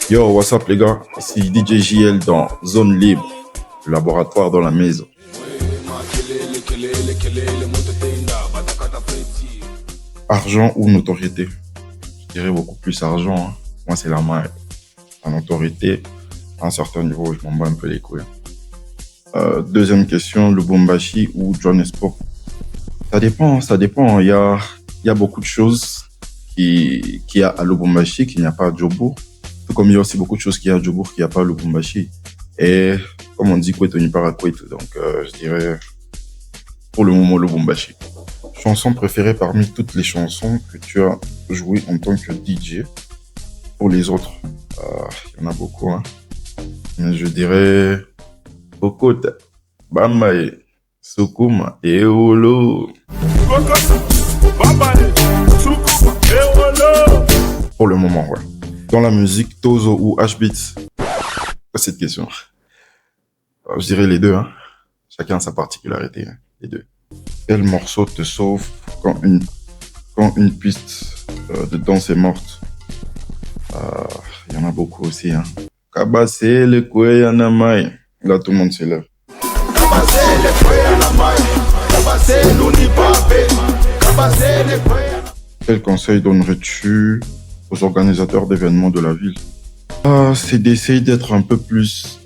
Yo, what's up les gars? Ici DJ JL dans Zone Libre, le laboratoire dans la maison. Argent ou notoriété? Je dirais beaucoup plus argent. Hein. Moi, c'est la main. La notoriété, à un certain niveau, je m'en bats un peu les couilles. Deuxième question, Lubumbashi ou Johannesburg? Ça dépend. Il y a beaucoup de choses qu'il y a à Lubumbashi qu'il n'y a pas à Jobourg. Tout comme il y a aussi beaucoup de choses qu'il y a à Jobourg qu'il n'y a pas à Lubumbashi. Et comme on dit, Kweto n'y pas à Kweto. Donc, je dirais, pour le moment, Lubumbashi. Chanson préférée parmi toutes les chansons que tu as jouées en tant que DJ. Pour les autres, il y en a beaucoup. Hein. Mais je dirais Kokota, Bamae, Sukuma et Olo. Pour le moment, ouais. Dans la musique, Tozo ou H-Beats? Cette question. Je dirais les deux. Hein. Chacun a sa particularité. Hein. Les deux. Quel morceau te sauve quand une piste de danse est morte? Il y en a beaucoup aussi. Hein. Kabase le Kweyanamai. Là, tout le monde s'élève. Quel conseil donnerais-tu aux organisateurs d'événements de la ville? C'est d'essayer d'être un peu plus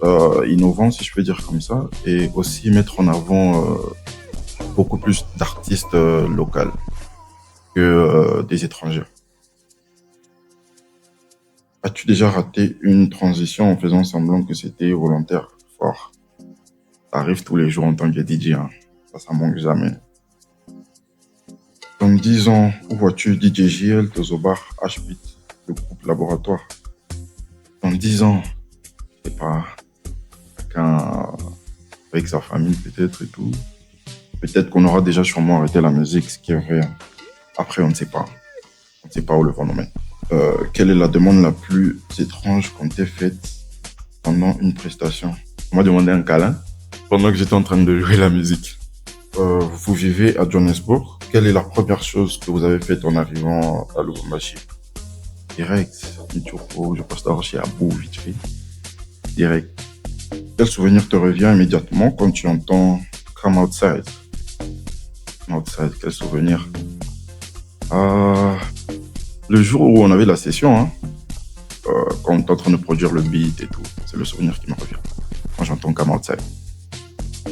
innovant, si je peux dire comme ça, et aussi mettre en avant beaucoup plus d'artistes locaux que des étrangers. As-tu déjà raté une transition en faisant semblant que c'était volontaire? Fort. Ça arrive tous les jours en tant que DJ. Hein. Ça manque jamais. Dans 10 ans, où vois-tu DJ JL, Tozobar, H-Beat, le groupe Laboratoire? Dans 10 ans, je sais pas, chacun avec sa famille peut-être et tout. Peut-être qu'on aura déjà sûrement arrêté la musique, ce qui est vrai. Après, on ne sait pas. On ne sait pas où le vent nous mène. Quelle est la demande la plus étrange qu'on t'ait faite pendant une prestation? On m'a demandé un câlin pendant que j'étais en train de jouer la musique. Vous vivez à Johannesburg. Quelle est la première chose que vous avez faite en arrivant à Lubumbashi? Direct, je passe d'abord chez Abou, vite fait. Direct. Quel souvenir te revient immédiatement quand tu entends Come Outside? Come Outside, quel souvenir? Le jour où on avait la session, hein, quand on était en train de produire le beat et tout, c'est le souvenir qui me revient. Quand j'entends Come Outside.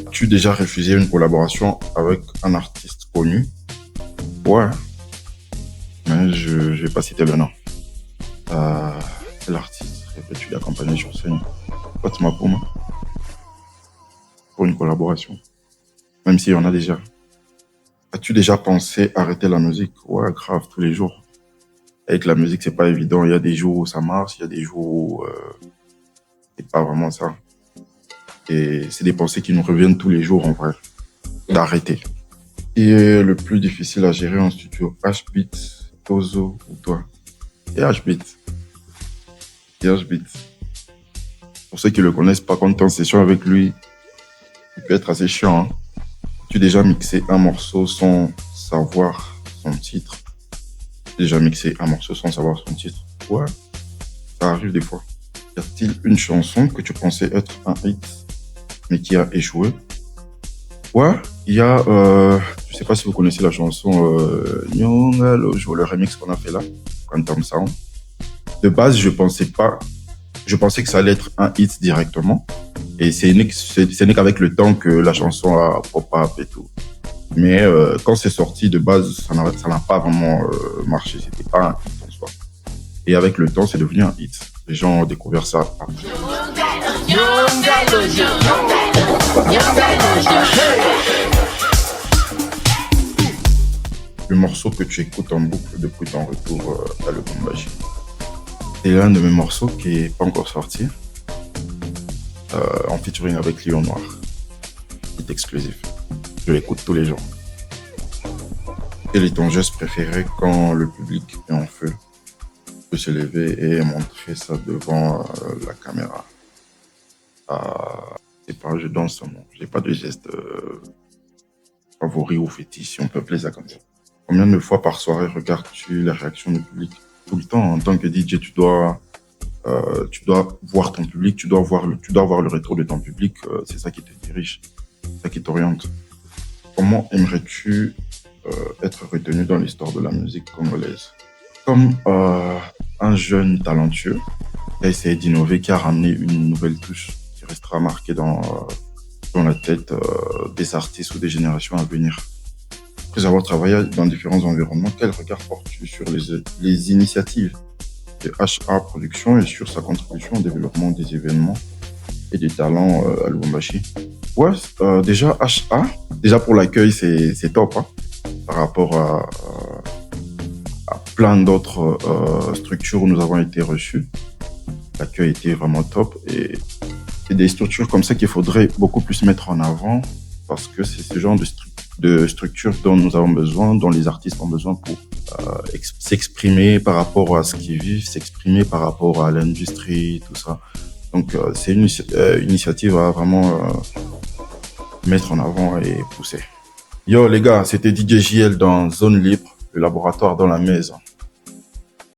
As-tu déjà refusé une collaboration avec un artiste connu? Ouais. Mais je vais pas citer le nom. Quel artiste répètes-tu d'accompagner sur scène? Fatima Pouma. Pour une collaboration. Même s'il y en a déjà. As-tu déjà pensé arrêter la musique? Ouais, grave, tous les jours. Avec la musique, c'est pas évident. Il y a des jours où ça marche, il y a des jours où c'est pas vraiment ça. Et c'est des pensées qui nous reviennent tous les jours en vrai. D'arrêter. Qui est le plus difficile à gérer en studio? H-Beat, Tozo ou toi? Et H-Beat. Pour ceux qui le connaissent, par contre, en session avec lui, il peut être assez chiant. Hein. Tu as déjà mixé un morceau sans savoir son titre? Déjà mixé un morceau sans savoir son titre? Ouais, ça arrive des fois. Y a-t-il une chanson que tu pensais être un hit, mais qui a échoué? Ouais, il y a, je sais pas si vous connaissez la chanson Nyonga Lojo, le remix qu'on a fait là, Quantum Sound. De base, je pensais que ça allait être un hit directement. Et c'est n'est qu'avec le temps que la chanson a pop-up et tout. Mais quand c'est sorti, de base, ça n'a pas vraiment marché. C'était pas un hit en soi. Et avec le temps, c'est devenu un hit. Les gens ont découvert ça après. Le morceau que tu écoutes en boucle depuis ton retour à Lubumbashi. C'est l'un de mes morceaux qui n'est pas encore sorti. En featuring avec Lion Noir. C'est exclusif. Je l'écoute tous les jours. Quel est ton geste préféré quand le public est en feu? Peut se lever et montrer ça devant la caméra. C'est pas, je danse, non. J'ai pas de geste favori ou fétiche, si on peut appeler ça comme ça. Combien de fois par soirée regardes-tu les réactions du public? Tout le temps. En tant que DJ, tu dois voir ton public, tu dois voir le retour de ton public. C'est ça qui te dirige, c'est ça qui t'oriente. Comment aimerais-tu être retenu dans l'histoire de la musique congolaise? Comme un jeune talentueux qui a essayé d'innover, qui a ramené une nouvelle touche qui restera marquée dans la tête des artistes ou des générations à venir. Après avoir travaillé dans différents environnements, quel regard portes-tu sur les initiatives de HA Production et sur sa contribution au développement des événements et des talents à Lubumbashi? Ouais, déjà HA, déjà pour l'accueil, c'est top, hein, par rapport à plein d'autres structures où nous avons été reçus. L'accueil était vraiment top et c'est des structures comme ça qu'il faudrait beaucoup plus mettre en avant parce que c'est ce genre de structures dont nous avons besoin, dont les artistes ont besoin pour s'exprimer par rapport à ce qu'ils vivent, s'exprimer par rapport à l'industrie, tout ça. Donc c'est une initiative à vraiment mettre en avant et pousser. Yo les gars, c'était DJ JL dans Zone Libre, le laboratoire dans la maison.